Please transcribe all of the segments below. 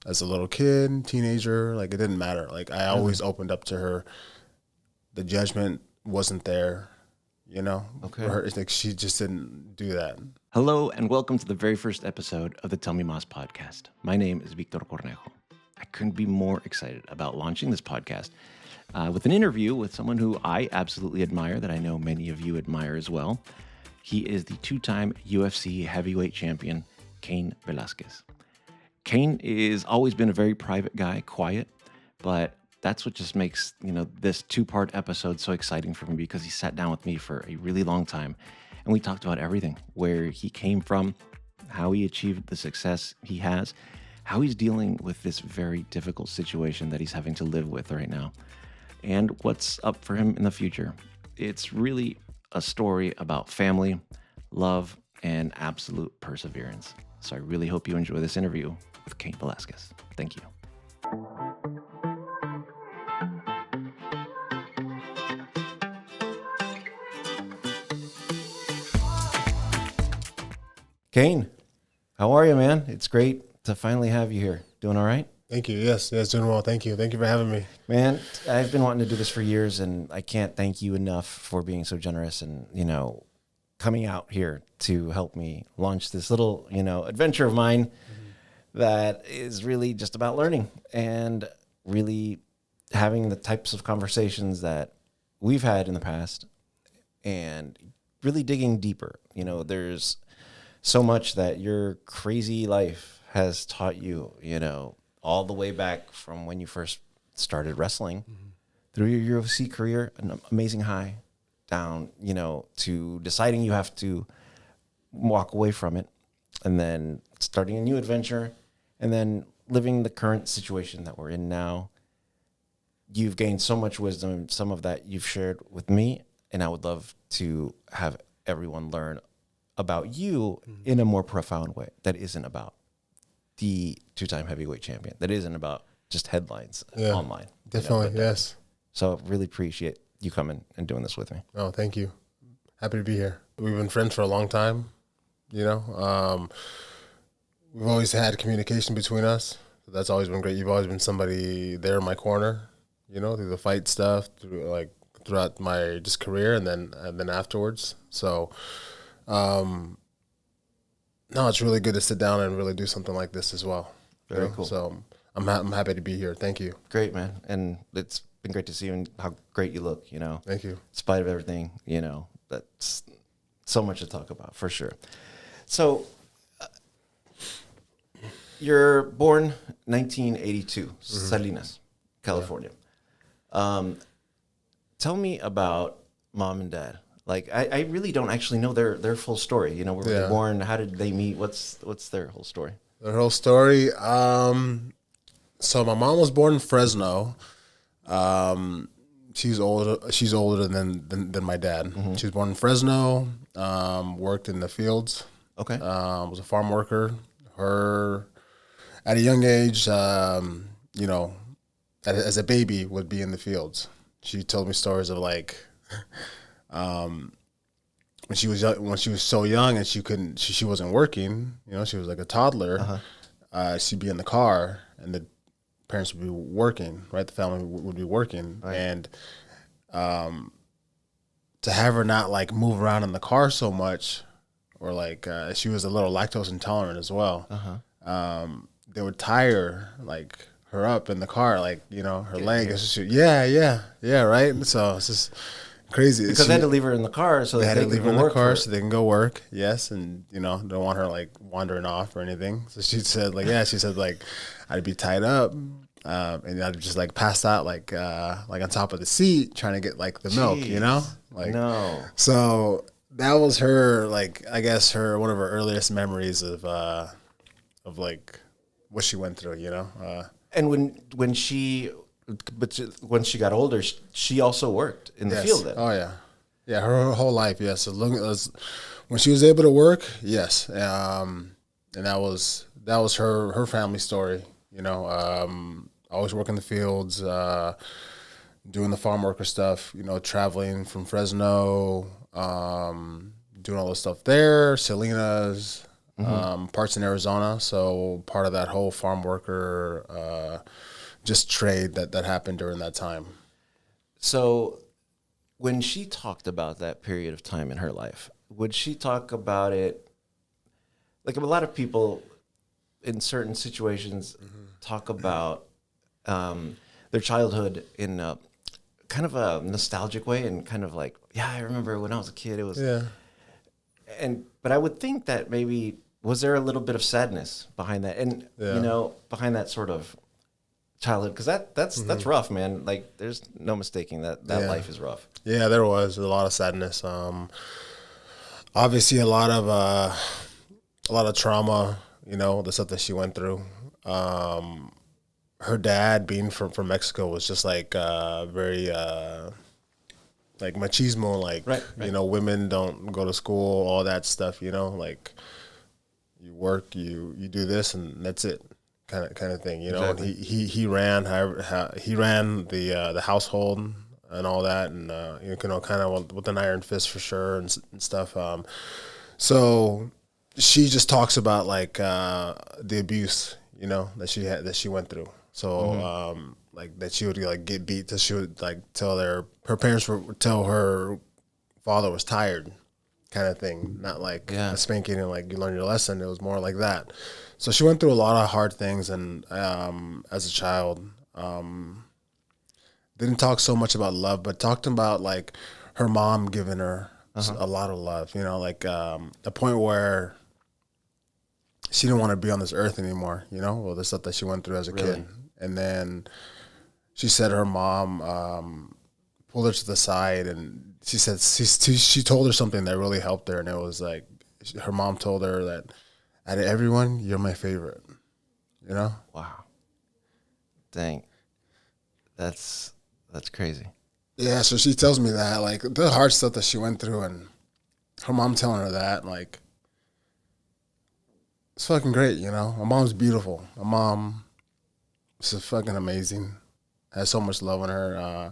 as a little kid, teenager. Like, it didn't matter. Like, I always opened up to her. The judgment wasn't there, you know? Okay. For her, it's like she just didn't do that. Hello, and welcome to the very first episode of the Tell Me Mas podcast. My name is Victor Cornejo. I couldn't be more excited about launching this podcast with an interview with someone who I absolutely admire, that I know many of you admire as well. He is the two-time UFC heavyweight champion, Cain Velásquez. Cain has always been a very private guy, quiet, but that's what just makes, this two-part episode so exciting for me, because he sat down with me for a really long time and we talked about everything, where he came from, how he achieved the success he has, how he's dealing with this very difficult situation that he's having to live with right now, and what's up for him in the future. It's really a story about family, love, and absolute perseverance. So I really hope you enjoy this interview with Cain Velásquez. Thank you. Cain, how are you, man? It's great to finally have you here. Doing all right? Thank you. Yes, doing well. Thank you. Thank you for having me. Man, I've been wanting to do this for years, and I can't thank you enough for being so generous and, coming out here to help me launch this little, adventure of mine that is really just about learning and really having the types of conversations that we've had in the past and really digging deeper. There's so much that your crazy life has taught you, all the way back from when you first started wrestling through your UFC career, an amazing high, down, to deciding you have to walk away from it, and then starting a new adventure, and then living the current situation that we're in now. You've gained so much wisdom. Some of that you've shared with me, and I would love to have everyone learn about you in a more profound way that isn't about the two-time heavyweight champion, that isn't about just headlines online. Definitely, yes. So really appreciate you coming and doing this with me. Oh, thank you. Happy to be here. We've been friends for a long time, we've always had communication between us. That's always been great. You've always been somebody there in my corner, through the fight stuff, throughout my just career, and then afterwards. So, no, it's really good to sit down and really do something like this as well. Very cool. So I'm happy to be here. Thank you. Great, man. And it's been great to see you and how great you look, Thank you. In spite of everything, that's so much to talk about for sure. So you're born 1982, Salinas, California. Tell me about mom and dad. Like, I really don't actually know their full story. Where were they born? How did they meet? What's their whole story? Their whole story. So my mom was born in Fresno. She's older than my dad. She was born in Fresno. Worked in the fields. Okay. Was a farm worker. Her, at a young age, as a baby, would be in the fields. She told me stories of when she was so young and she wasn't working, she was like a toddler. She'd be in the car and the parents would be working, right? The family would be working, right. And to have her not move around in the car so much, or she was a little lactose intolerant as well. They would tire her up in the car, her leg. Yeah, right. And so it's just crazy because they had to leave her in the car, so they had to leave her in the car so they can go work. Yes, and don't want her wandering off or anything. So she said I'd be tied up, and I'd just pass out on top of the seat trying to get the milk. No. So that was her I guess one of her earliest memories of what she went through. And when she got older, she also worked in the field then. Oh, yeah. Her whole life, yes. As long as when she was able to work, yes. And that was her family story. Always working the fields, doing the farm worker stuff. Traveling from Fresno, doing all this stuff there. Salinas, parts in Arizona. So part of that whole farm worker just trade that happened during that time. So when she talked about that period of time in her life, would she talk about it like a lot of people in certain situations talk about their childhood in kind of a nostalgic way and kind of like, yeah, I remember when I was a kid, it was, but I would think that maybe, was there a little bit of sadness behind that? And, you know, behind that sort of childhood, because that's rough, man. Like, there's no mistaking that life is rough. Yeah, there was a lot of sadness. Obviously, a lot of trauma. You know, the stuff that she went through. Her dad, being from Mexico, was just like very like machismo. Like, right. You know, women don't go to school, all that stuff. You know, like you work, you do this, and that's it. Kind of thing, you know. Exactly. And he ran he ran the household and all that, and you know, kind of with an iron fist for sure and stuff. So she just talks about like the abuse, you know, that she went through. So like that she would like get beat, that she would like tell her parents would tell her father was tired, kind of thing. Not like a spanking and like you learn your lesson. It was more like that. So she went through a lot of hard things, and as a child, didn't talk so much about love, but talked about like her mom giving her a lot of love. You know, like a point where she didn't want to be on this earth anymore. You know, well, the stuff that she went through as a kid, and then she said her mom pulled her to the side, and she said she told her something that really helped her, and it was like her mom told her that out of everyone, you're my favorite. You know? Wow. Dang. That's crazy. Yeah, so she tells me that, like, the hard stuff that she went through, and her mom telling her that, like, it's fucking great, you know? My mom's beautiful. My mom is fucking amazing. Has so much love in her.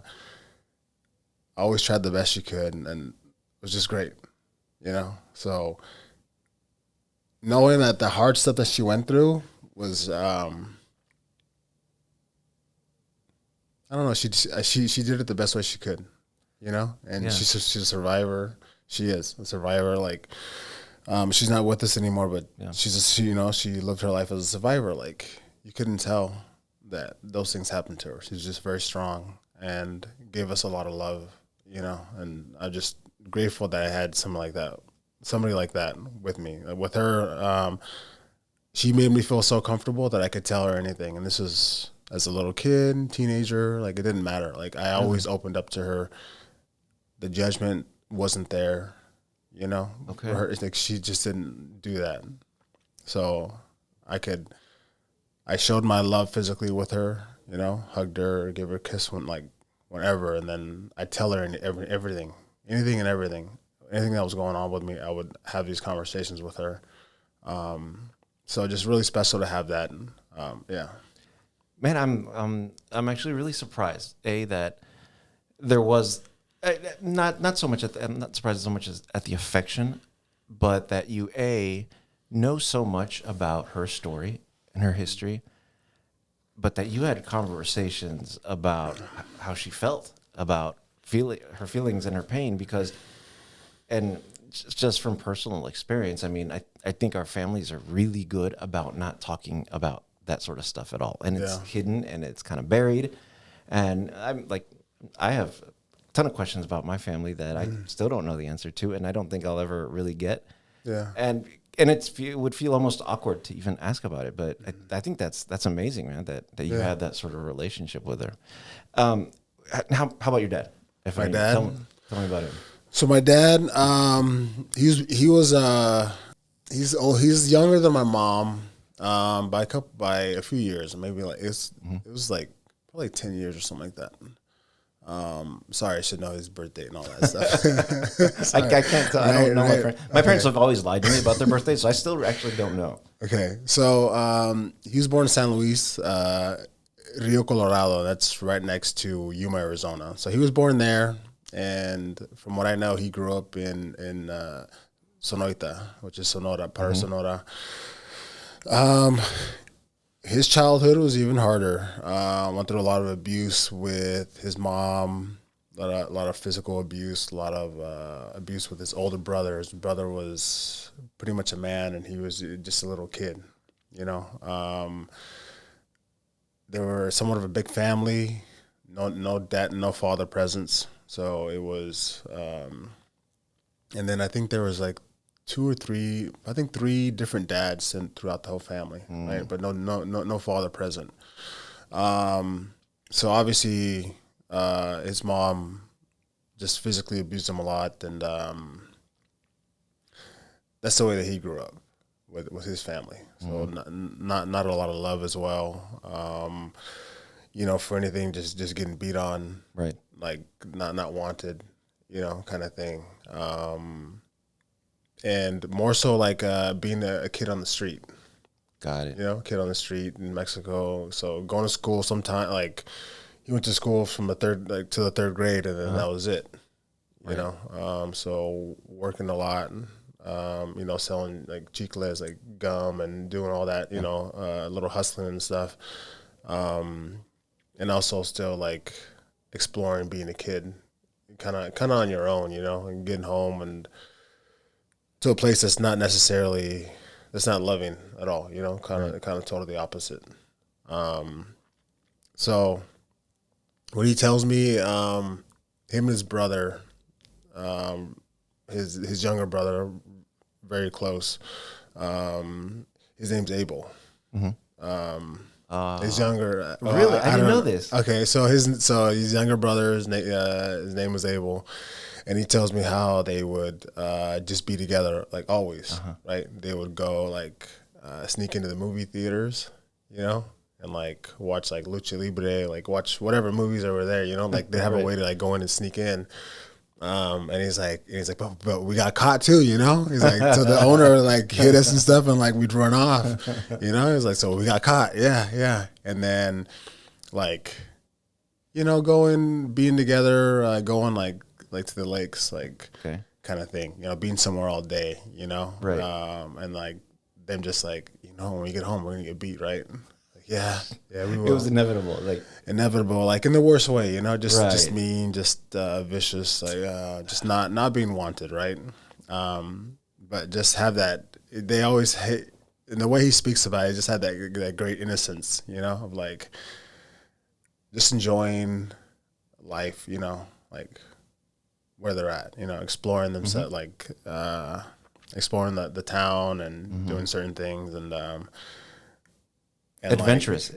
Always tried the best she could, and it was just great, you know? So knowing that the hard stuff that she went through was, I don't know, she did it the best way she could, you know? And she's a survivor. She is a survivor. Like, she's not with us anymore, but you know, she lived her life as a survivor. Like, you couldn't tell that those things happened to her. She was just very strong and gave us a lot of love, you know? And I'm just grateful that I had somebody like that with me. With her, she made me feel so comfortable that I could tell her anything. And this was as a little kid, teenager, like it didn't matter. Like I always opened up to her. The judgment wasn't there, you know? Okay. For her, it's like she just didn't do that. So I showed my love physically with her, you know, hugged her, gave her a kiss whenever, and then I tell her everything, anything and everything. Anything that was going on with me, I would have these conversations with her. So just really special to have that. Yeah. Man, I'm actually really surprised. That there was not so much I'm not surprised so much as at the affection, but that you know so much about her story and her history, but that you had conversations about how she felt, about her feelings and her pain, because. And just from personal experience, I mean, I think our families are really good about not talking about that sort of stuff at all. And it's hidden and it's kind of buried. And I have a ton of questions about my family that I still don't know the answer to, and I don't think I'll ever really get. Yeah. And it would feel almost awkward to even ask about it. But I think that's amazing, man, that you had that sort of relationship with her. How about your dad? My dad? Tell me about him. So my dad, he's younger than my mom, by a few years, maybe like it was like probably 10 years or something like that. Sorry, I should know his birthday and all that stuff. I can't tell. I don't know my parents. My parents have always lied to me about their birthdays, so I still actually don't know. Okay, so he was born in San Luis, Rio Colorado. That's right next to Yuma, Arizona. So he was born there. And from what I know, he grew up in Sonoita, which is Sonora, para Sonora. His childhood was even harder. Went through a lot of abuse with his mom, a lot of physical abuse, a lot of abuse with his older brother. His brother was pretty much a man, and he was just a little kid. You know, they were somewhat of a big family. No dad, no father presence. So it was, and then I think there was like three different dads throughout the whole family, right? But no father present. So obviously, his mom just physically abused him a lot, and that's the way that he grew up with his family. So not a lot of love as well. You know, for anything, just getting beat on, Right. like not wanted, you know, kind of thing. And more so like being a kid on the street. Got it. You know, kid on the street in Mexico. So going to school sometime, like he went to school from the third grade, and then that was it. You know, so working a lot, you know, selling like chicles, like gum, and doing all that, you know, little hustling and stuff. And also still like exploring being a kid, kind of on your own, you know, and getting home and to a place that's not loving at all, you know, kind of totally opposite. So what he tells me, him and his brother, his younger brother, very close. His name's Abel. His younger, Really? I didn't don't know this. Okay, so his younger brother, his name was Abel, and he tells me how they would just be together like always, right? They would go like sneak into the movie theaters, you know, and like watch like Lucha Libre, like watch whatever movies that were there, you know, like they have a way to like go in and sneak in. And he's like, but we got caught too, you know. He's like, so the owner like hit us and stuff, and like we'd run off, you know. He's like, so we got caught, yeah. And then, like, you know, being together, going like to the lakes, like kind of thing, you know, being somewhere all day, you know, Right. And like them just like, you know, when we get home, we're gonna get beat, right? Yeah, we will. It was inevitable. Like in the worst way, you know, just Right. mean, just vicious, like just not being wanted, right? But just have that. They always hate, in the way he speaks about it. Just had that great innocence, you know, of like just enjoying life, you know, like where they're at, you know, exploring themselves, like exploring the town and doing certain things and Adventurous.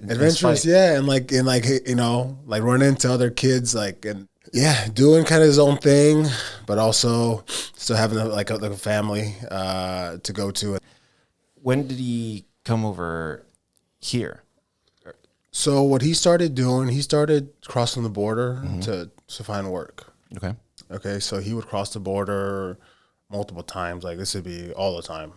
Yeah, and like you know, like running into other kids, like, and yeah, doing kind of his own thing, but also still having like a family to go to. When did he come over here? So what he started doing, he started crossing the border to find work. Okay, so he would cross the border multiple times. Like this would be all the time.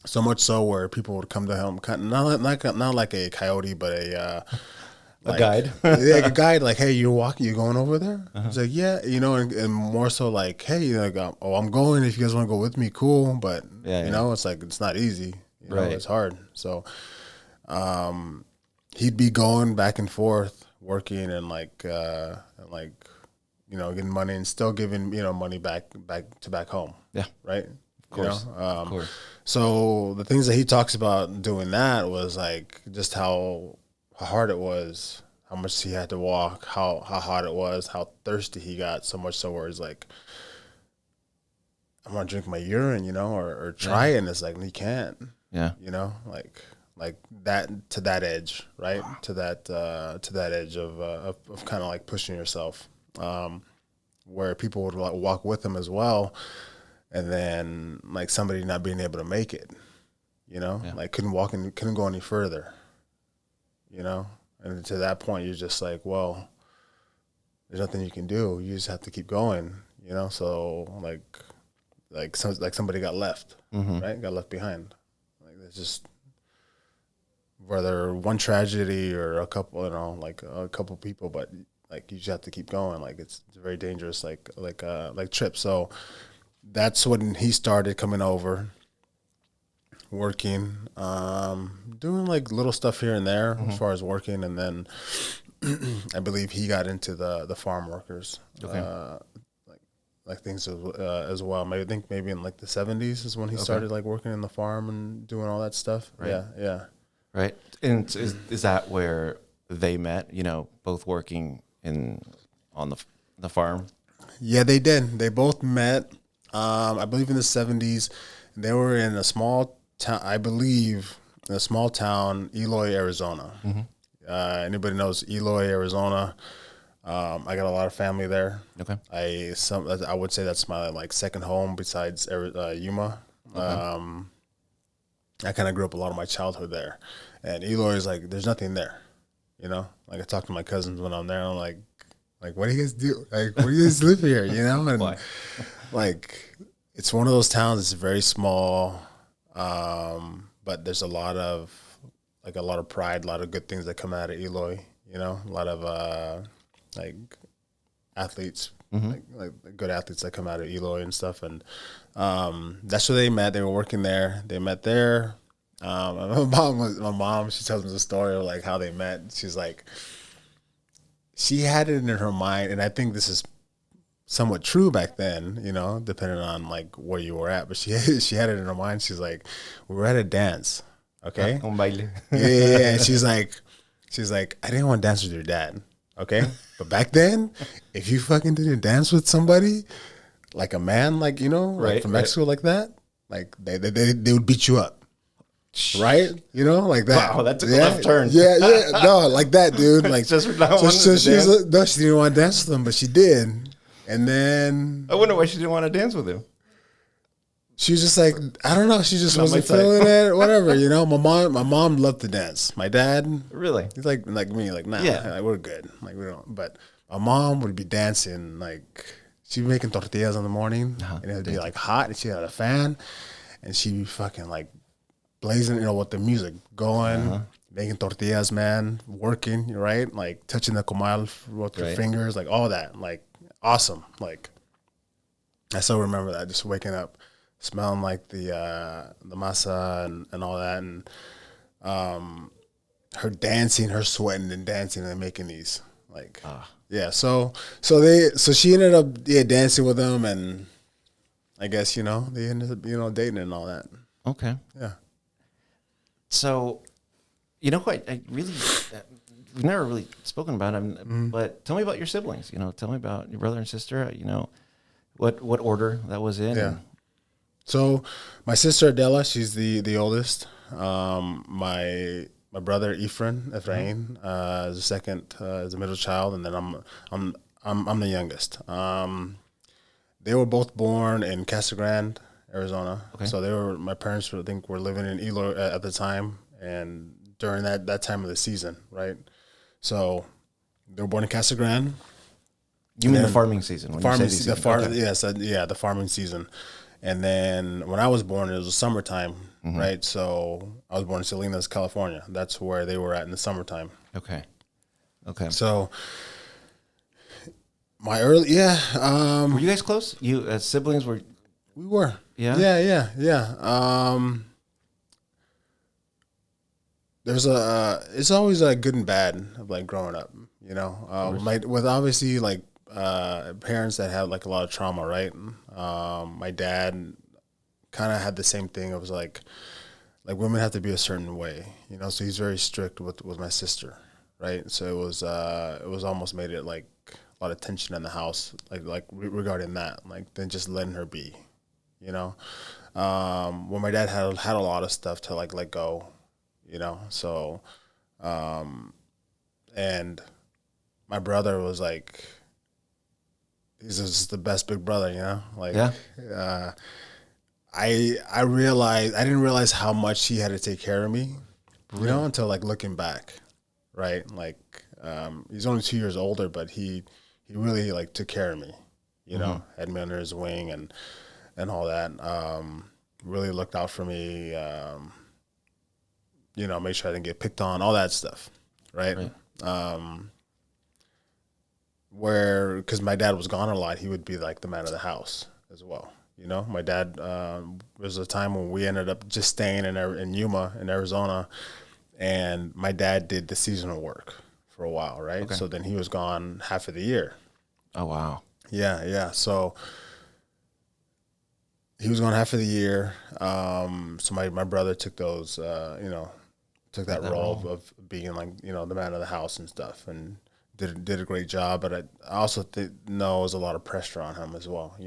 So much so where people would come to him, not like a coyote, but a guide. Yeah, like a guide. Like, hey, you going over there? He's like, yeah, you know, and more so like, hey, like, oh, I'm going. If you guys want to go with me, cool. But you know, it's like it's not easy. You know, it's hard. So, he'd be going back and forth, working and like, you know, getting money and still giving, you know, money back home. Yeah, right. Of course. You know? Of course. So the things that he talks about doing that was like just how hard it was, how much he had to walk, how hot it was, how thirsty he got, so much so where he's like, I'm gonna drink my urine, you know, or try it, and it's like, you can't. Yeah. You know, like that, to that edge, right? To that edge of kind of like pushing yourself, where people would like walk with him as well. And then like somebody not being able to make it, you know, like couldn't go any further, you know? And to that point, you're just like, well, there's nothing you can do. You just have to keep going, you know? So like somebody got left, right? Got left behind. Like it's just, whether one tragedy or a couple, you know, like a couple people, but like you just have to keep going. Like it's very dangerous, like trip. So, that's when he started coming over, working, doing like little stuff here and there as far as working, and then I believe he got into the farm workers, like things as well. Maybe I think maybe in like the 70s is when he started like working in the farm and doing all that stuff. Right. Yeah. Right. And is that where they met? You know, both working on the farm. Yeah, they did. They both met. I believe in the 70s. They were in a small town. I believe in a small town, Eloy, Arizona. Anybody knows Eloy, Arizona? I got a lot of family there. Okay. I would say that's my like second home besides Yuma. Okay. I kind of grew up a lot of my childhood there, and Eloy is like there's nothing there, you know. Like I talk to my cousins when I'm there. I'm like what do you guys do? Like where do you guys live here? You know, and Why? like it's one of those towns. It's very small, but there's a lot of pride, a lot of good things that come out of Eloy. You know, a lot of like athletes, like good athletes that come out of Eloy and stuff. And that's where they met. They were working there. They met there. My mom, she tells me the story of like how they met. She's like, she had it in her mind, and I think this is somewhat true back then, you know, depending on like where you were at. But she had it in her mind. She's like, we were at a dance, okay? Un baile. Yeah. And she's like, I didn't want to dance with your dad, okay? But back then, if you fucking didn't dance with somebody, like a man, like, you know, like from Mexico like that, like they would beat you up. Right? You know, like that. Wow, that took a left turn. Yeah. No, like that, dude. Like Just for not she was no, she didn't want to dance with him, but she did. And then I wonder why she didn't want to dance with him. she was just like, I don't know, she just wasn't feeling it or whatever, you know. My mom loved to dance. My dad, Really? he's like me, like, nah, like, we're good. Like we don't, but my mom would be dancing, like she'd be making tortillas in the morning and it would be like hot and she had a fan and she'd be fucking like blazing, you know, with the music going, making tortillas, man, working, right? Like touching the comal with your fingers, like all that, like awesome. Like I still remember that, just waking up, smelling like the masa and all that, and her dancing, her sweating and dancing and making these like yeah. So she ended up dancing with him, and I guess, you know, they ended up, you know, dating and all that. Okay. Yeah. So, you know what? I really, we've never really spoken about him, but tell me about your siblings. You know, tell me about your brother and sister. You know, what order that was in. Yeah. So, my sister Adela, she's the oldest. My brother Efrain is the second, is the middle child, and then I'm the youngest. They were both born in Casa Grande, Arizona. Okay. So my parents were living in Eloy at the time, and during that time of the season, right? So they were born in Casa Grande. You mean the farming season? The farming season. And then when I was born, it was the summertime, right? So I was born in Salinas, California. That's where they were at in the summertime. Okay. So my early, were you guys close? You siblings were? We were. Yeah? Yeah. There's it's always good and bad of like growing up, you know, with obviously like parents that had like a lot of trauma, right? My dad kind of had the same thing. It was like women have to be a certain way, you know, so he's very strict with my sister, right? So it was almost made it like a lot of tension in the house, like regarding that, like then just letting her be. You know, when my dad had a lot of stuff to like let go, you know. So, and my brother was like, he's just the best big brother, you know. Like, I realized I didn't realize how much he had to take care of me, you know, until like looking back, right? Like, he's only 2 years older, but he really like took care of me, you know, had me under his wing and all that, really looked out for me, you know, make sure I didn't get picked on, all that stuff, right? Because my dad was gone a lot, he would be like the man of the house as well, You know, my dad, there was a time when we ended up just staying in Yuma in Arizona, and my dad did the seasonal work for a while, right? Okay. So then he was gone half of the year. Oh, wow. Yeah, yeah. So he was gone half of the year. So my brother took those, took that role of being like, the man of the house and stuff, and did a great job. But I also know there's a lot of pressure on him as well.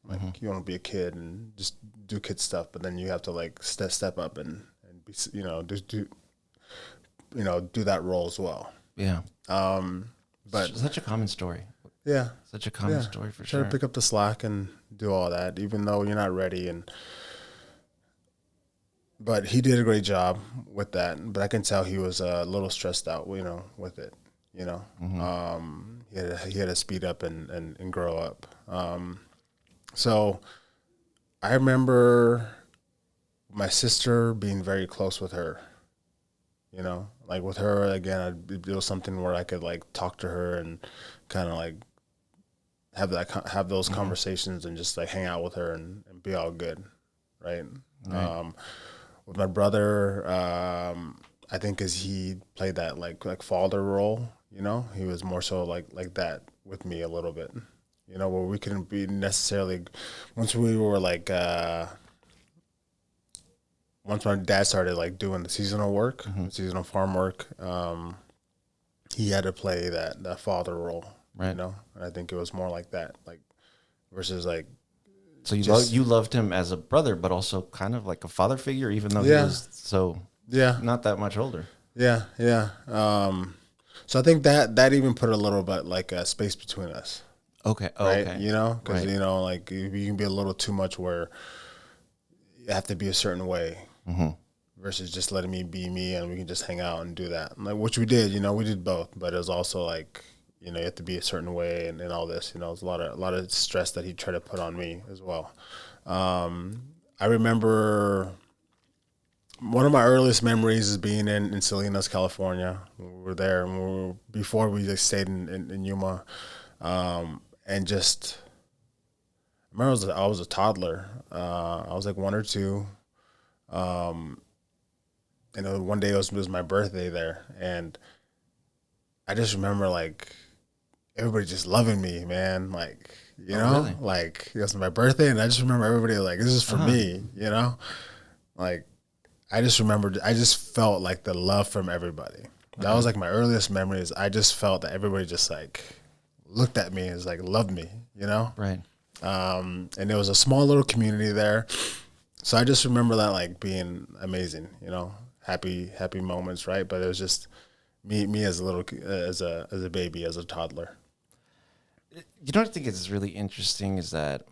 Like you want to be a kid and just do kid stuff, but then you have to like step up and be, do that role as well. Yeah. But Such a common story. yeah, Such a common story for try sure. to pick up the slack and do all that, even though you're not ready. But he did a great job with that. But I can tell he was a little stressed out, with it. He had to speed up and grow up. So I remember my sister being very close with her. Like with her again, it was something where I could like talk to her and kind of like have those conversations and just like hang out with her and be all good, right? With my brother, I think as he played that like father role, he was more so like that with me a little bit, where we couldn't be necessarily once we were like once my dad started like doing the seasonal work, seasonal farm work, he had to play that father role, Right. And I think it was more like that, like versus like. So you loved him as a brother, but also kind of like a father figure, even though he was not that much older. Yeah, yeah. So I think that even put a little bit like a space between us. Okay. Oh, Right? okay. Because Right. like you can be a little too much where you have to be a certain way versus just letting me be me and we can just hang out and do that. Like which we did, we did both, but it was also like you have to be a certain way and all this. There's a lot of stress that he tried to put on me as well. I remember one of my earliest memories is being in Salinas, California. We were there before we like, stayed in Yuma, and just I remember I was a toddler. I was like 1 or 2. One day it was my birthday there, and I just remember like everybody just loving me, man. Like Really? like it was my birthday, and I just remember everybody like this is for me, like. I just felt like the love from everybody. That was like my earliest memories. I just felt that everybody just like looked at me and like loved me, Right. And there was a small little community there. So I just remember that like being amazing, happy moments, right? But it was just me as a little, as a baby, as a toddler. I think is really interesting is that,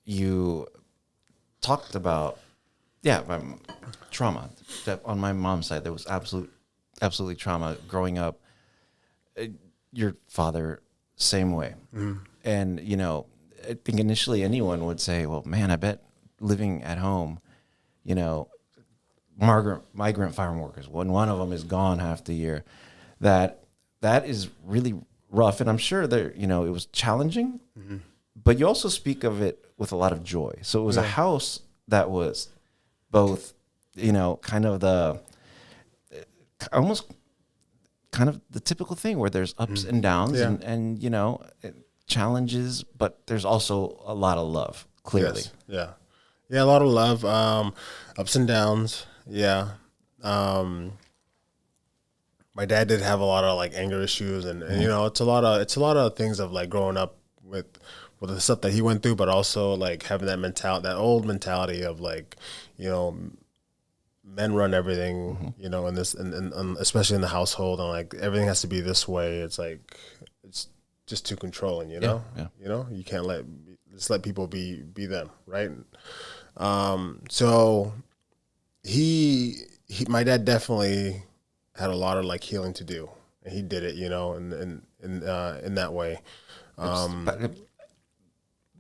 you talked about, trauma. That on my mom's side, there was absolutely trauma growing up. Your father, same way. And, I think initially anyone would say, well, man, I bet living at home, migrant farm workers, when one of them is gone half the year, that is really rough. And I'm sure that, it was challenging, but you also speak of it with a lot of joy. So it was a house that was both, kind of almost kind of the typical thing where there's ups and downs and challenges, but there's also a lot of love, clearly. Yes. Yeah. Yeah. A lot of love, ups and downs. Yeah. My dad did have a lot of like anger issues and it's a lot of things of like growing up with the stuff that he went through, but also like having that old mentality of like, men run everything, in this, and especially in the household, and like everything has to be this way. It's like it's just too controlling, Yeah. You can't let people be them, right? So my dad definitely had a lot of like healing to do, and he did it, in that way.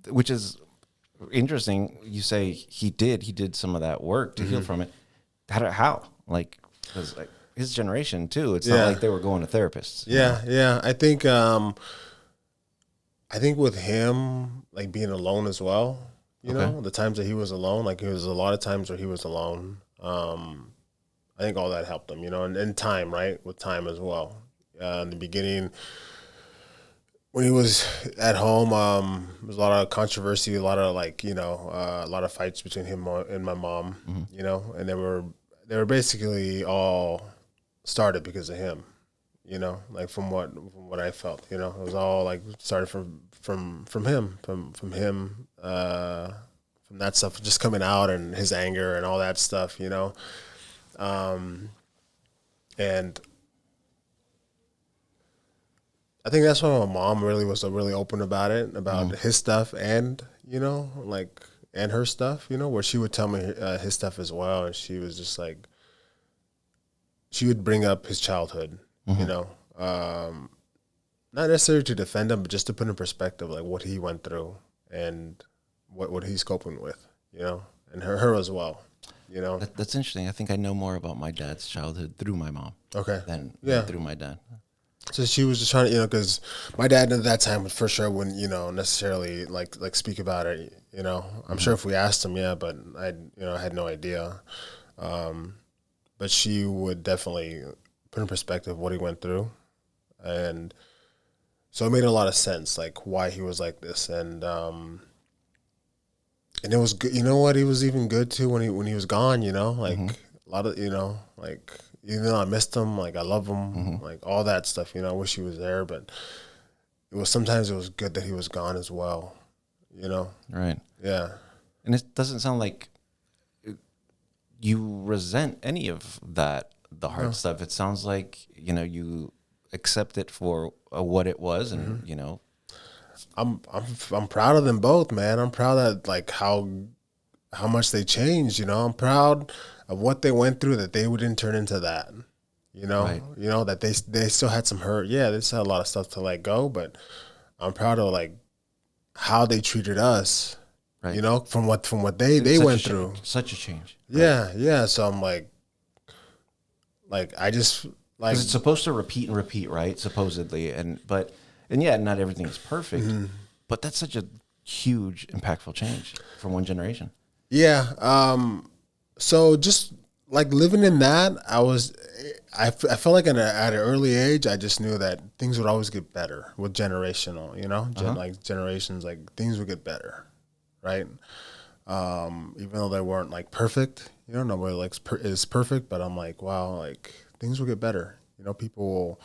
Which is interesting. You say he did some of that work to heal from it. How? Like, because like his generation too, it's not like they were going to therapists. Yeah. I think with him, like being alone as well, You know, the times that he was alone, like it was a lot of times where he was alone. I think all that helped him, you know, and time, right? With time as well. In the beginning, when he was at home, there was a lot of controversy, a lot of like, you know, a lot of fights between him and my mom, you know, and they were basically all started because of him, you know, like from what I felt, you know, it was all like started from him, from that stuff just coming out and his anger and all that stuff, you know, and I think that's why my mom really was really open about it, about his stuff and, you know, like, and her stuff, you know, where she would tell me his stuff as well. And she was just like, she would bring up his childhood, you know, not necessarily to defend him, but just to put in perspective, like what he went through and what he's coping with, you know, and her as well, you know. That's interesting. I think I know more about my dad's childhood through my mom. Okay. Than through my dad. So she was just trying to, you know, because my dad at that time for sure wouldn't, you know, necessarily like speak about it, you know. I'm sure if we asked him, yeah, but I had no idea. But she would definitely put in perspective what he went through, and so it made a lot of sense, like why he was like this, and it was good. You know what? He was even good too when he was gone. You know, like a lot of, you know, like. Even though I missed him, like I love him, like all that stuff, you know, I wish he was there, but sometimes it was good that he was gone as well, you know? Right. Yeah. And it doesn't sound like you resent any of that, the hard stuff. It sounds like, you know, you accept it for what it was and, you know. I'm proud of them both, man. I'm proud of like how much they changed, you know. I'm proud of what they went through, that they wouldn't turn into that, you know. Right. You know, that they still had some hurt. Yeah, they still had a lot of stuff to let go, but I'm proud of like how they treated us, right. You know, from what they went through. Such a change. Yeah, yeah. So I'm like I just like, 'cause it's supposed to repeat and repeat, right? Supposedly, and yeah, not everything is perfect, but that's such a huge, impactful change from one generation. Yeah. So just like living in that, I felt like at an early age, I just knew that things would always get better with generational, you know, like generations, like things would get better, right? Even though they weren't like perfect, you know, nobody is perfect, but I'm like, wow, like things will get better. You know, people will,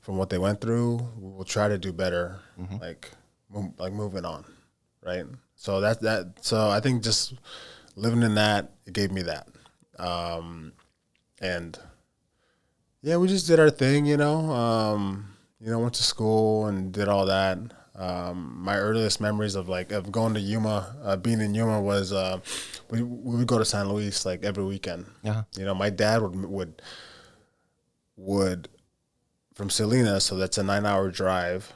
from what they went through, will try to do better, like moving on, right? So so I think just living in that, it gave me that. And yeah, we just did our thing, you know, went to school and did all that. My earliest memories of going to Yuma, being in Yuma was, we would go to San Luis like every weekend. Yeah. You know, my dad would from Salinas, so that's a 9-hour drive,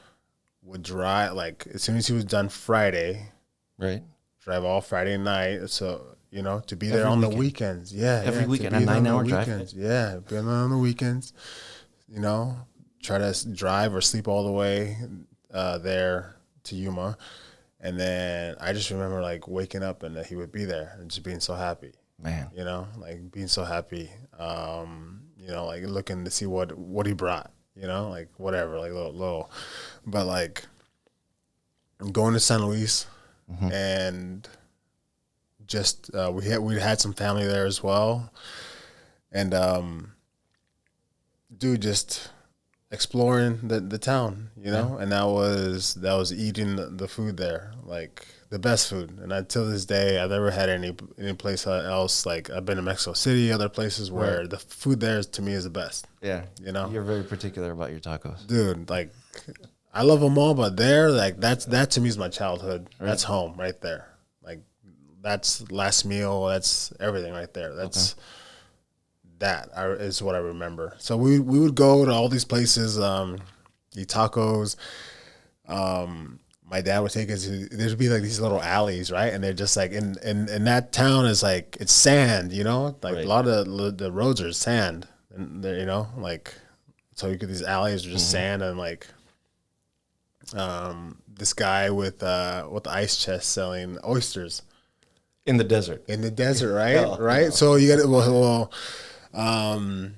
would drive, like as soon as he was done Friday, right, drive all Friday night, so you know, to be there on the weekends. Yeah, every weekend, a 9-hour drive. Yeah, be on the weekends. You know, try to drive or sleep all the way there to Yuma, and then I just remember like waking up and that he would be there and just being so happy. Man, you know, like being so happy. You know, like looking to see what he brought. You know, like whatever, like little, but like going to San Luis and just we had some family there as well, and just exploring the town, you know, and that was eating the food there, like the best food. And until this day, I've never had any place else. Like I've been to Mexico City, other places where the food there to me is the best. Yeah, you know, you're very particular about your tacos, dude. Like I love them all, but there, like that to me is my childhood. Right. That's home right there. Like that's last meal. That's everything right there. That's is what I remember. So we would go to all these places, eat tacos. My dad would take us. There'd be like these little alleys, right? And they're just like in that town is like it's sand, you know. Like a lot of the roads are sand, and you know, like so you get these alleys are just sand and like. this guy with the ice chest selling oysters In the desert. in the desert, right? Oh, right. no. So you got um,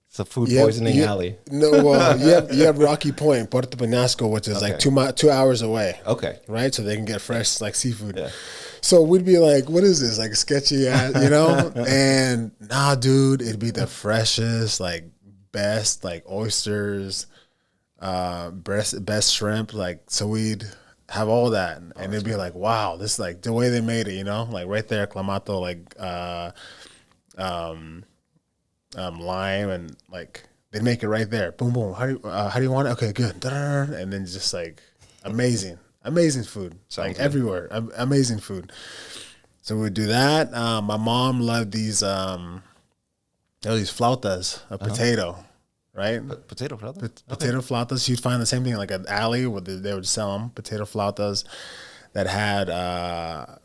It's a food poisoning alley. No, well, you have Rocky Point, Puerto Penasco, which is like Okay. 2 hours away. Okay. Right, so they can get fresh like seafood. Yeah. So we'd be like, "What is this? Like sketchy ass, you know?" And nah, dude, it'd be the freshest, like best, like oysters, best shrimp. Like so, we'd have all that, and it'd be like, "Wow, this is like the way they made it," you know, like right there, clamato, like lime, and like they'd make it right there. Boom, boom. How do you want it? Okay, good. Da-da-da. And then just like amazing food, like good. everywhere. Amazing food. So we'd do that. My mom loved these. There were these flautas, a potato, right? Potato flauta? Potato flautas. You'd find the same thing like an alley where they would sell them. Potato flautas that had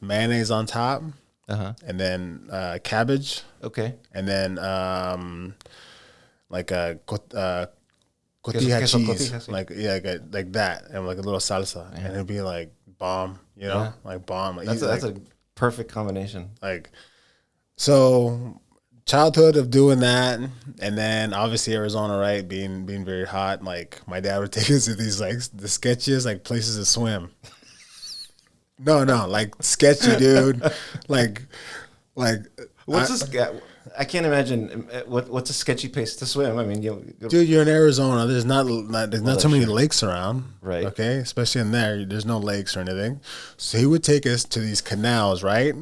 mayonnaise on top, and then cabbage, Okay. and then like a cotija queso cheese, cotija, sí. like that, and like a little salsa, and it'd be like bomb, you know, Yeah. like bomb. Like, That's a perfect combination. like so childhood of doing that, and then obviously Arizona, right, being very hot. Like my dad would take us to these like the sketchiest like places to swim. No, like sketchy, dude. like What's I can't imagine what's a sketchy place to swim. I mean, dude, you're in Arizona. There's not too many shit. lakes around, Right. Okay, especially in there. There's no lakes or anything. So he would take us to these canals, right?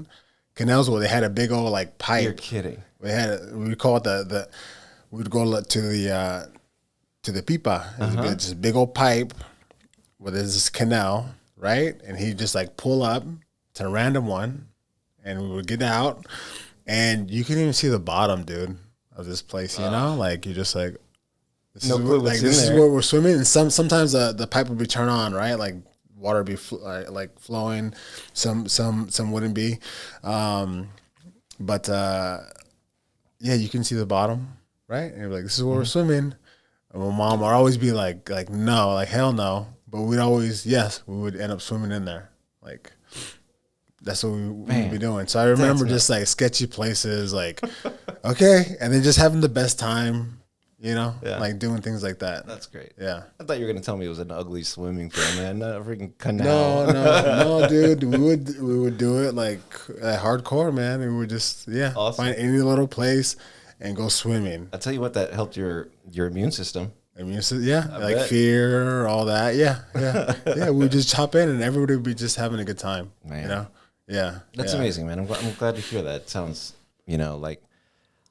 Canals where they had a big old like pipe. You're kidding. We call it we'd go to the pipa. It's this big old pipe where there's this canal, right? And he'd just like pull up to a random one, and we would get out, and you couldn't even see the bottom, dude, of this place. You know, like you're just like, this No is clue where, what's like in this is there. where we're swimming, and sometimes the pipe would be turned on, right? Like water would be like flowing, some wouldn't be, but yeah, you can see the bottom, right? And you're like, this is where we're swimming. And my mom would always be like no, like hell no. But we'd always, yes, we would end up swimming in there. Like that's what we would be doing. So I remember just like sketchy places, like okay, and then just having the best time, you know, Yeah. like doing things like that. That's great. Yeah. I thought you were gonna tell me it was an ugly swimming pool, man. Not a freaking canal. No, dude. We would do it like hardcore, man. We would just Awesome. find any little place and go swimming. I tell you what, that helped your immune system. I mean, so, yeah, like bet. fear, all that. Yeah. We would just hop in, and everybody would be just having a good time. Man. You know? Yeah. That's yeah. amazing, man. I'm glad to hear that. It sounds, like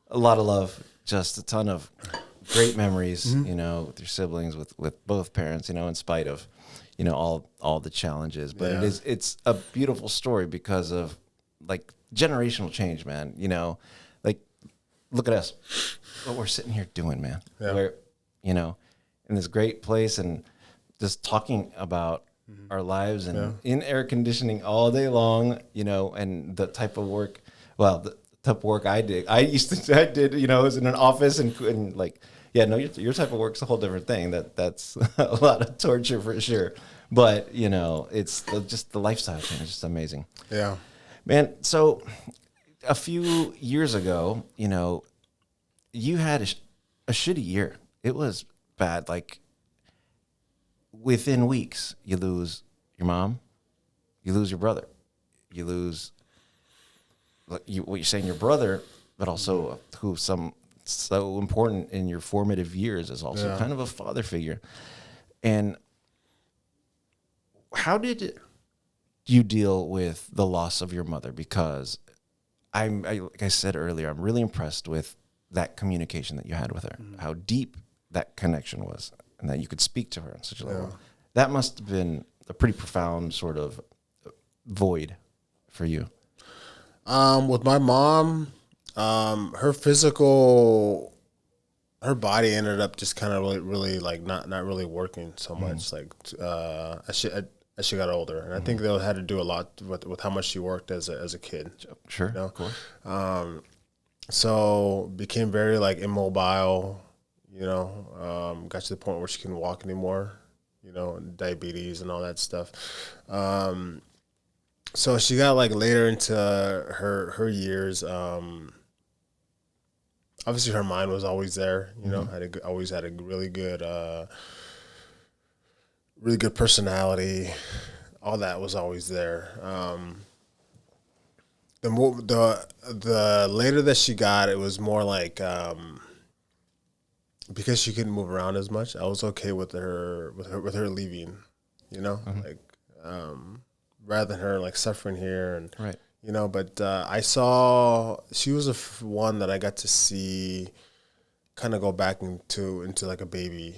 a lot of love, just a ton of great memories, with your siblings, with both parents, in spite of, all the challenges. But Yeah. it's a beautiful story because of like generational change, man. Like look at us, what we're sitting here doing, man. Yeah. We're, in this great place and just talking about our lives and in air conditioning all day long, and the type of work, the type of work I did. I did, I was in an office and like, your type of work's a whole different thing. That's a lot of torture for sure. But, it's just the lifestyle change is just amazing. Yeah. Man, so a few years ago, you had a shitty year. It was bad. Like within weeks, you lose your mom, you lose your brother, you lose what you're saying, your brother, but also who's so important in your formative years is also kind of a father figure. And how did you deal with the loss of your mother? Because like I said earlier, I'm really impressed with that communication that you had with her, how deep that connection was, and that you could speak to her on such a level. That must have been a pretty profound sort of void for you. With my mom, her body ended up just kind of really like not really working so much. Like as she got older, and I think that had to do a lot with how much she worked as a kid. Sure, of course. So became very like immobile. Got to the point where she couldn't walk anymore. you know, diabetes and all that stuff. So she got like later into her years. Obviously, her mind was always there. You know, always had a really good personality. All that was always there. The later that she got, it was more like because she couldn't move around as much. I was okay with her leaving. You know, like rather than her like suffering here and Right. you know. But I saw she was one that I got to see kind of go back into like a baby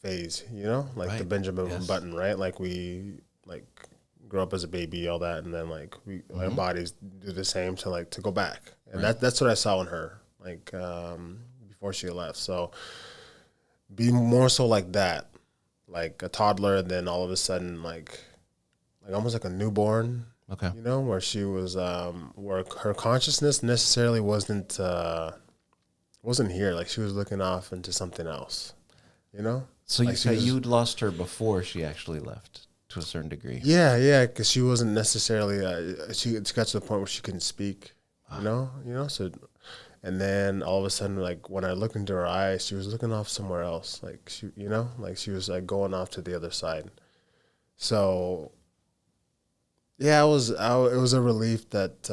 phase, you know, like the Right. Benjamin Yes. Button, right? Like we like grow up as a baby, all that, and then like our bodies do the same to go back, and that's what I saw in her, like before she left. So be more so like that, like a toddler, and then all of a sudden like almost like a newborn. Okay. You know, where she was, where her consciousness necessarily wasn't here. Like she was looking off into something else, you know? So like you say you'd lost her before she actually left to a certain degree. yeah, because she wasn't necessarily, she got to the point where she couldn't speak, you know? So, and then all of a sudden, like when I looked into her eyes, she was looking off somewhere else. Like she, you know, like she was like going off to the other side. So, yeah, it was a relief that,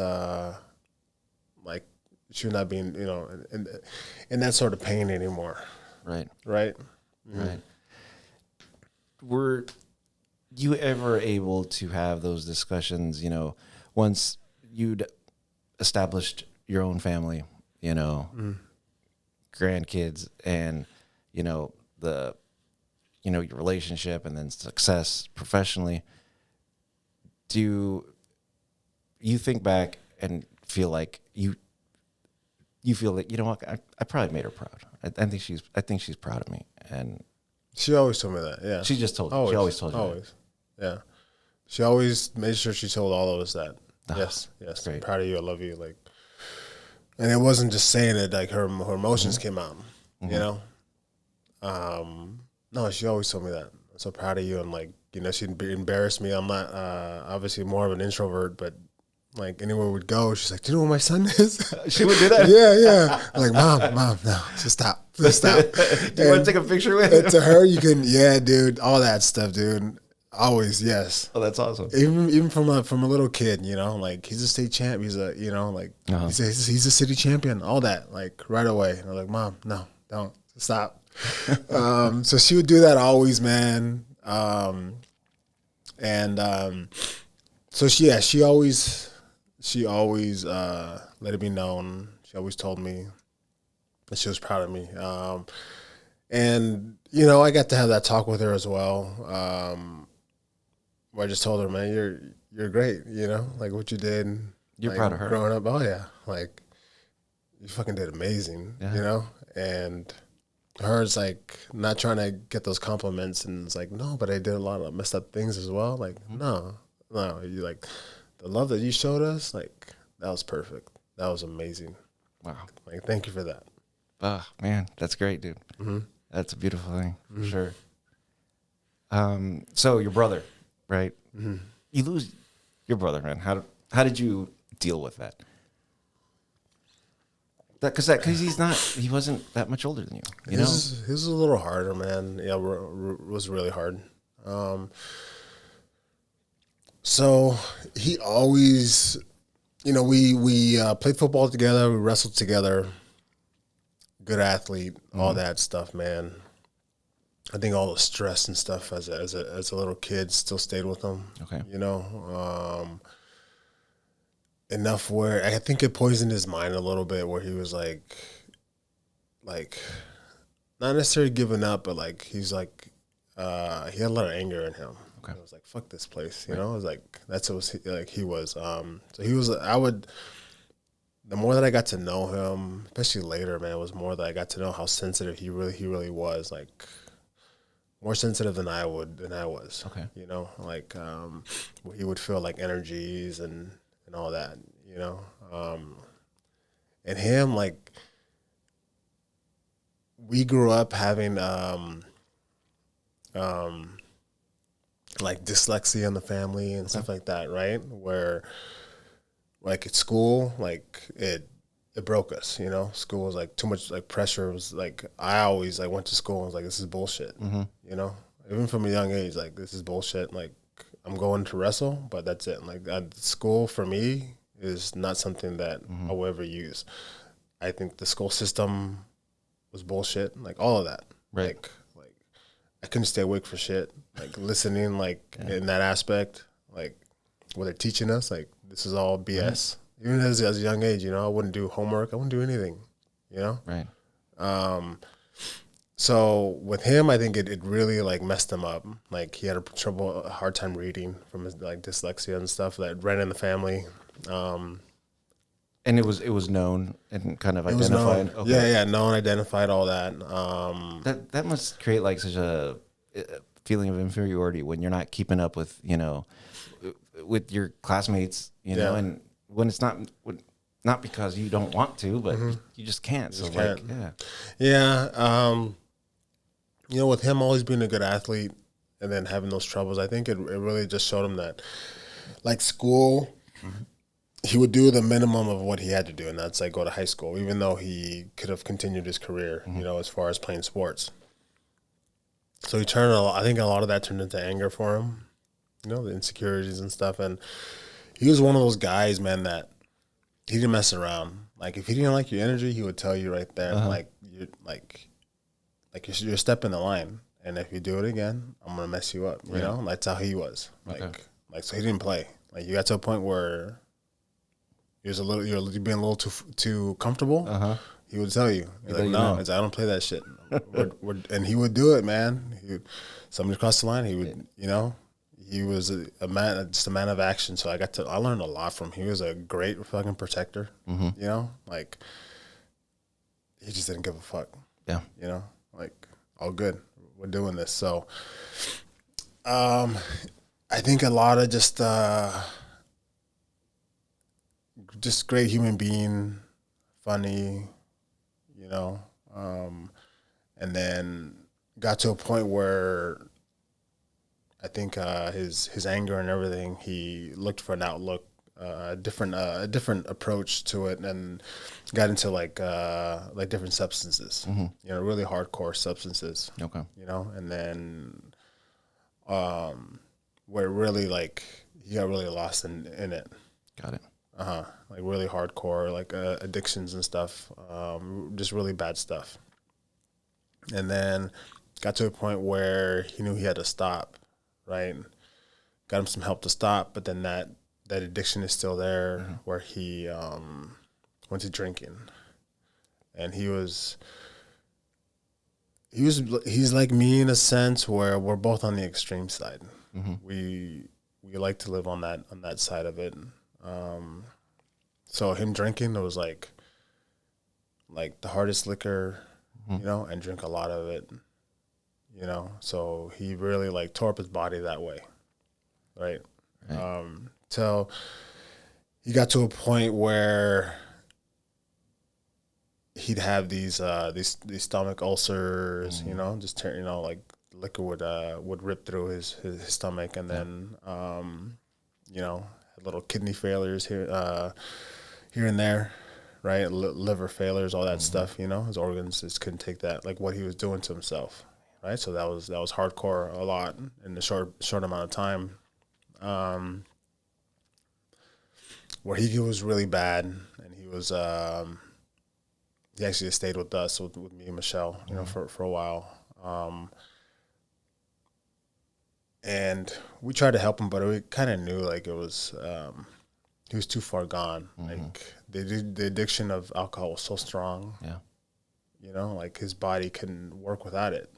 like, she was not being, you know, in that sort of pain anymore. Right. Right. Right. Were you ever able to have those discussions, you know, once you'd established your own family, you know, grandkids and, you know, your relationship and then success professionally? Do you think back and feel like you feel that, you know what, I probably made her proud. I think she's proud of me. And She always told me that. Yeah. she just told you. She always told you. Always. Yeah. She always made sure she told all of us that. Oh, yes. I'm great. proud of you. I love you. Like, and it wasn't just saying it. Like her emotions came out. You know. No, she always told me that. I'm so proud of you. And like, you know, she'd embarrass me. I'm not obviously more of an introvert, but like anywhere we'd go, she's like, "Do you know where my son is?" She would do that? Yeah. I'm like, mom, no, just stop. Do you want to take a picture with And her? to her, you can, yeah, dude, all that stuff, dude. Always, yes. Oh, that's awesome. Even from a little kid, you know, like he's a state champ. He's a, you know, like he's a city champion. All that, like right away. And I'm like, Mom, no, don't stop. So she would do that always, man. So she always let it be known. She always told me that she was proud of me. And you know, I got to have that talk with her as well. Where I just told her, man, you're great. You know, like what you did. You're like, proud of her. Growing up, oh yeah, like you fucking did amazing. Yeah. You know, and her's like not trying to get those compliments, and it's like, no, but I did a lot of messed up things as well. Like, no, you like the love that you showed us. Like that was perfect. That was amazing. Wow. Like, thank you for that. Oh, man, that's great, dude. That's a beautiful thing, for sure. So your brother, right? You lose your brother, man. How did you deal with that? Because he wasn't that much older than you. You know, His was a little harder, man. Yeah, was really hard. So he always, you know, we played football together, we wrestled together. Good athlete, all that stuff, man. I think all the stress and stuff as a little kid still stayed with him. Okay. You know, enough where I think it poisoned his mind a little bit, where he was like not necessarily giving up, but like he's like he had a lot of anger in him. Okay. It was like, fuck this place, you know. It was like that's what he was. So he was. The more that I got to know him, especially later, man, it was more that I got to know how sensitive he really was. Like more sensitive than I was. Okay. You know, like he would feel like energies and all that. You know, and him, like we grew up having like dyslexia in the family and stuff like that, right? Where like at school, like it broke us, you know. School was like too much like pressure. It was like I always like went to school and was like, this is bullshit, you know. Even from a young age, like this is bullshit. Like I'm going to wrestle, but that's it. Like school for me is not something that I will ever use. I think the school system was bullshit. Like all of that, Right. like I couldn't stay awake for shit. Like listening, like in that aspect, like what they're teaching us, like this is all BS. Even as a young age, you know, I wouldn't do homework. I wouldn't do anything, you know? Right. So with him, I think it really like messed him up. Like he had a hard time reading from his like dyslexia and stuff that ran in the family. And it was known and kind of It was identified. known. Okay. Yeah, known, identified, all that. That must create like such a feeling of inferiority when you're not keeping up with, you know, with your classmates, you know, and when it's not because you don't want to, but you just can't. So like, Yeah. You know, with him always being a good athlete and then having those troubles, I think it really just showed him that, like school, he would do the minimum of what he had to do, and that's like go to high school, even though he could have continued his career, you know, as far as playing sports. So he turned, I think a lot of that turned into anger for him, you know, the insecurities and stuff. And he was one of those guys, man, that he didn't mess around. Like if he didn't like your energy, he would tell you right there, like you're stepping the line, and if you do it again, I'm gonna mess you up. You know, that's how he was. Like so he didn't play. Like you got to a point where you're being a little too comfortable. He would tell you, like, no, I don't play that shit. And he would do it, man. Somebody crossed the line, he would, you know. He was a man, just a man of action. So I learned a lot from him. He was a great fucking protector. You know, like he just didn't give a fuck. Yeah. You know, like all good. We're doing this. So, I think a lot of just great human being, funny, you know, and then got to a point where I think his anger and everything, he looked for an outlook, a different approach to it, and got into like different substances, you know, really hardcore substances. Okay. You know, and then where really like he got really lost in it. Got it. Like really hardcore, like addictions and stuff, just really bad stuff. And then got to a point where he knew he had to stop, right? Got him some help to stop, but then that addiction is still there, where he went to drinking, and he's like me in a sense where we're both on the extreme side. We like to live on that side of it. So him drinking, it was like the hardest liquor, you know, and drink a lot of it, you know. So he really like tore up his body that way, right? Till he got to a point where he'd have these stomach ulcers, you know, just turn, you know, like liquor would rip through his stomach, and then you know, had little kidney failures here and there, right? Liver failures, all that stuff, you know. His organs just couldn't take that, like what he was doing to himself, right? So that was hardcore a lot in a short amount of time. Where he was really bad, and he was he actually stayed with us, with me and Michelle, you know, for a while. And we tried to help him, but we kind of knew like it was he was too far gone. Like the addiction of alcohol was so strong. Yeah. You know, like his body couldn't work without it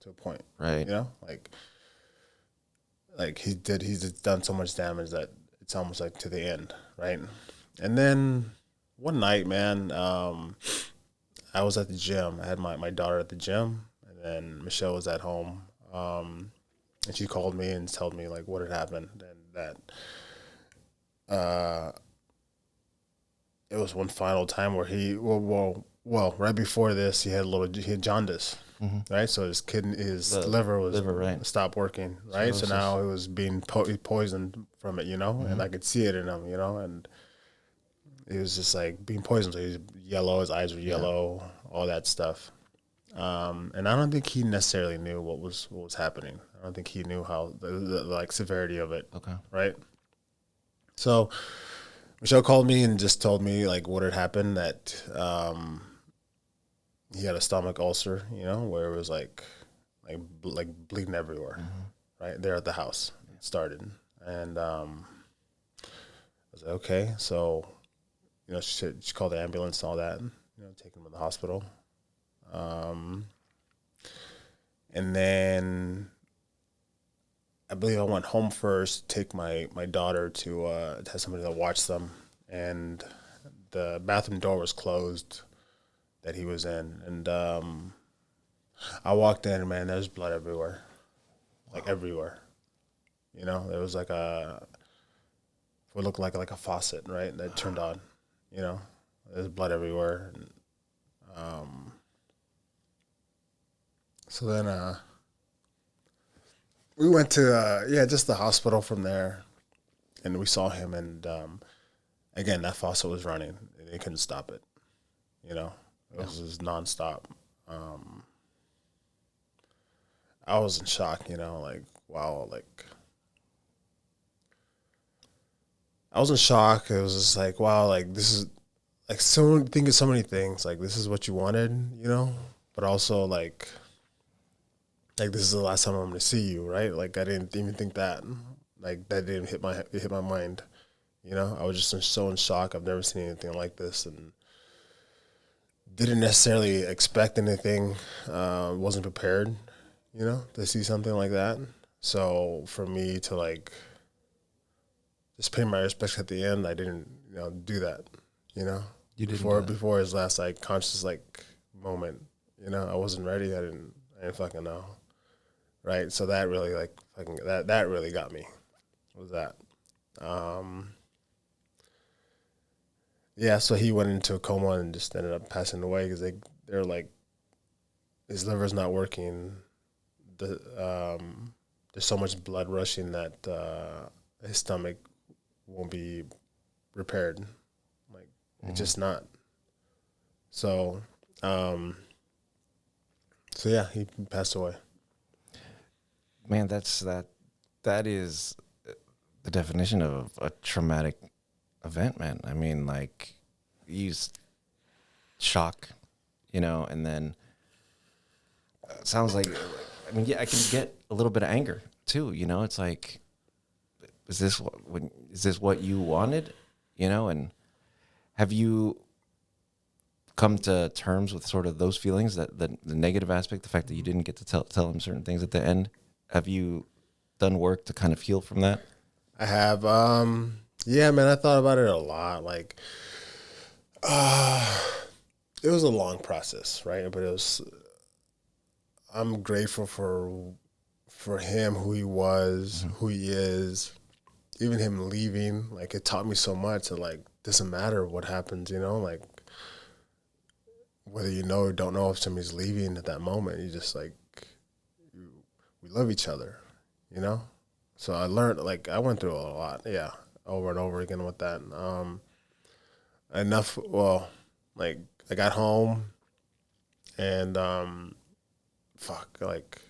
to a point. Right. You know, like he's done so much damage that it's almost like to the end, right? And then one night, man, I was at the gym. I had my daughter at the gym, and then Michelle was at home. And she called me and told me like what had happened, and that it was one final time where he well right before this he had jaundice, right? So his The liver was right. stopped working, right? So Cirrhosis. now it was being poisoned from it, and I could see it in him, and he was just like being poisoned. So he was yellow, his eyes were yellow, all that stuff. And I don't think he necessarily knew what was happening. I don't think he knew how the like severity of it. Okay. Right. So Michelle called me and just told me like what had happened, that he had a stomach ulcer, where it was like bleeding everywhere, right there at the house. It started, and I was like, okay, so she called the ambulance and all that, and, take him to the hospital, and then I believe I went home first, take my daughter to have somebody to watch them, and the bathroom door was closed that he was in, and I walked in, and man, there's blood everywhere, like everywhere. There was like what looked like a faucet, right, that turned on. There's blood everywhere. And, so then we went to just the hospital from there, and we saw him, and again that faucet was running, and they couldn't stop it. It was just nonstop. I was in shock, like wow, like I was in shock. It was just like wow, like this is like thinking so many things. Like this is what you wanted, but also like this is the last time I'm going to see you, right? Like I didn't even think that, like that didn't hit my mind. I was just so in shock. I've never seen anything like this, and didn't necessarily expect anything. Wasn't prepared, to see something like that. So for me to like just pay my respects at the end, I didn't, do that, You didn't before his last like conscious like moment, I wasn't ready. I didn't fucking know. Right. So that really like fucking that really got me. Was that. So he went into a coma and just ended up passing away because they're like his liver's not working. There's so much blood rushing that his stomach won't be repaired. Like it's just not. So he passed away. Man, that is the definition of a traumatic event, man. I mean, like, shock, and then sounds like, I mean, yeah, I can get a little bit of anger too, it's like, is this what you wanted, and have you come to terms with sort of those feelings, that the negative aspect, the fact that you didn't get to tell him certain things at the end? Have you done work to kind of heal from that? I have. Yeah, man, I thought about it a lot. Like, it was a long process, right? But I'm grateful for him, who he was, who he is, even him leaving. Like, it taught me so much. That like, doesn't matter what happens, like whether or don't know if somebody's leaving at that moment. You just like, we love each other, So I learned, like, I went through a lot, over and over again with that. Like, I got home and, like,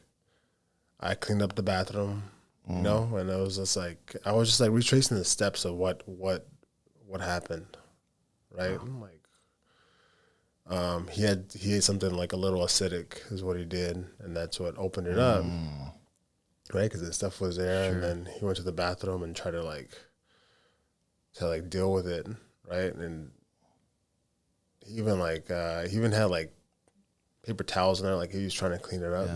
I cleaned up the bathroom, and it was just like, I was just like retracing the steps of what happened, right? Like, he had something like a little acidic is what he did, and that's what opened it up. Right, because the stuff was there, and then he went to the bathroom and tried to deal with it, right? And he even had like paper towels in there, like he was trying to clean it up,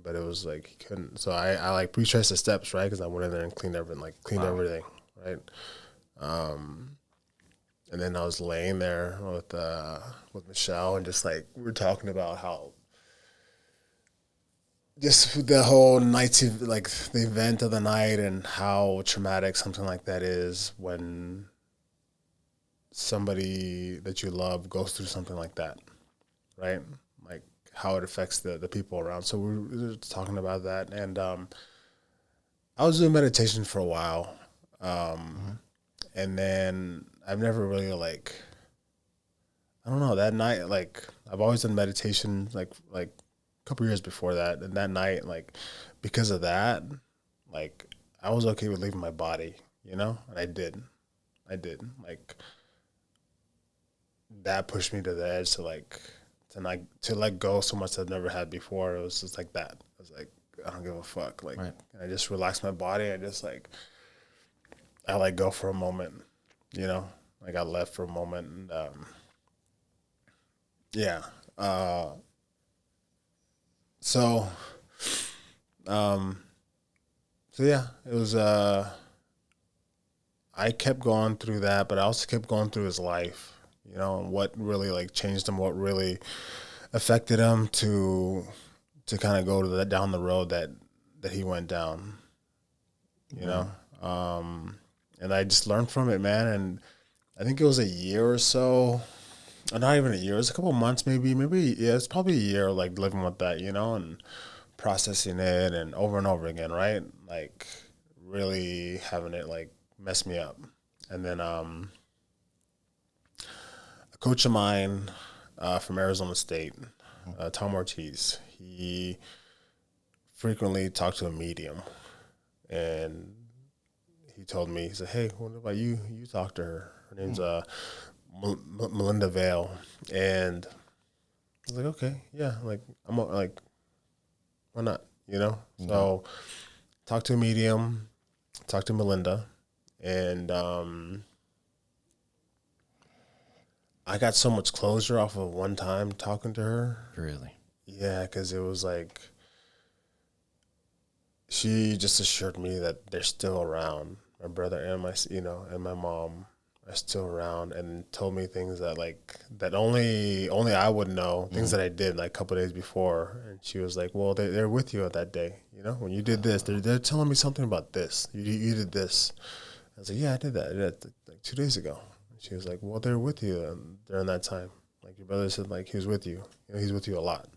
but it was like he couldn't. So I like retraced the steps, right? Because I went in there and cleaned everything, right? And then I was laying there with Michelle, and just like we were talking about how. Just the whole night, like the event of the night, and how traumatic something like that is when somebody that you love goes through something like that, right? Like how it affects the people around. So we were talking about that, and I was doing meditation for a while, and then I've never really like, I don't know, that night, like I've always done meditation like a couple years before that, and that night, like because of that, like I was okay with leaving my body, and I did, like that pushed me to the edge to let go so much I've never had before. It was just like that. I was like, I don't give a fuck. Like, Right. I just relaxed my body. I just like, I let go for a moment, like I left for a moment. And, yeah. So, so yeah, it was, I kept going through that, but I also kept going through his life, and what really like changed him, what really affected him to kind of go to down the road that he went down, and I just learned from it, man. And I think it was a year or so, or not even a year, it was a couple of months, maybe, yeah, it's probably a year, like living with that, and processing it and over again, right? Like really having it like mess me up. And then a coach of mine from Arizona State, Tom Ortiz, he frequently talked to a medium, and he told me, he said, "Hey, what about you? You talk to her. Her name's Melinda Vale." And I was like, "Okay, yeah, like I'm like, why not? So talk to a medium, talk to Melinda, and I got so much closure off of one time talking to her. Really? Yeah, because it was like, she just assured me that they're still around. My brother and and my mom are still around, and told me things that that only I would know, things that I did like a couple of days before. And she was like, "Well, they're with you at that day. When you did this, they're telling me something about this. You did this." I was like, "Yeah, I did that. I did that like 2 days ago." And she was like, "Well, they're with you during that time. Like your brother said, like he was with you. He's with you a lot,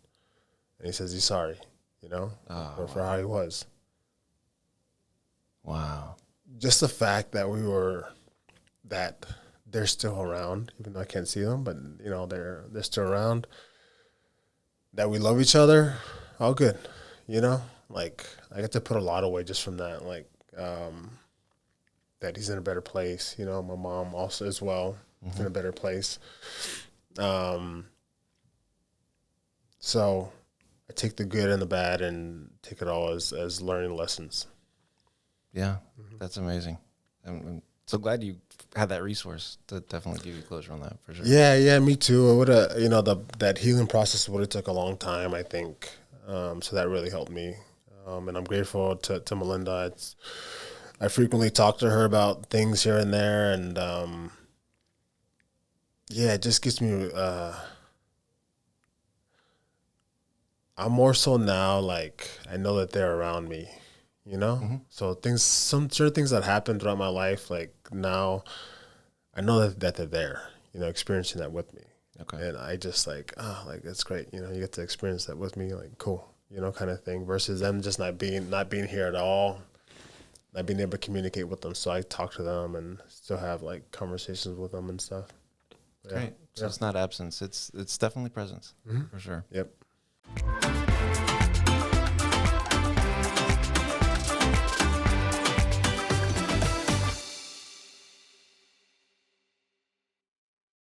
and he says he's sorry. For how he was." Wow. Just the fact that that they're still around, even though I can't see them, but they're still around. That we love each other, all good. Like I get to put a lot away just from that. Like that he's in a better place. My mom also as well is in a better place. So I take the good and the bad and take it all as learning lessons. Yeah, that's amazing. I'm so glad you had that resource to definitely give you closure on that, for sure. Yeah, me too. It would have, that healing process would have took a long time, I think. So that really helped me. And I'm grateful to Melinda. I frequently talk to her about things here and there, and yeah, it just gets me. I'm more so now, like I know that they're around me, So some certain things that happened throughout my life, like now, I know that they're there, experiencing that with me. Okay. And I just like, that's great. You get to experience that with me, like cool, kind of thing. Versus them just not being here at all, not being able to communicate with them. So I talk to them and still have like conversations with them and stuff. Great. So it's not absence. It's definitely presence, for sure. Yep.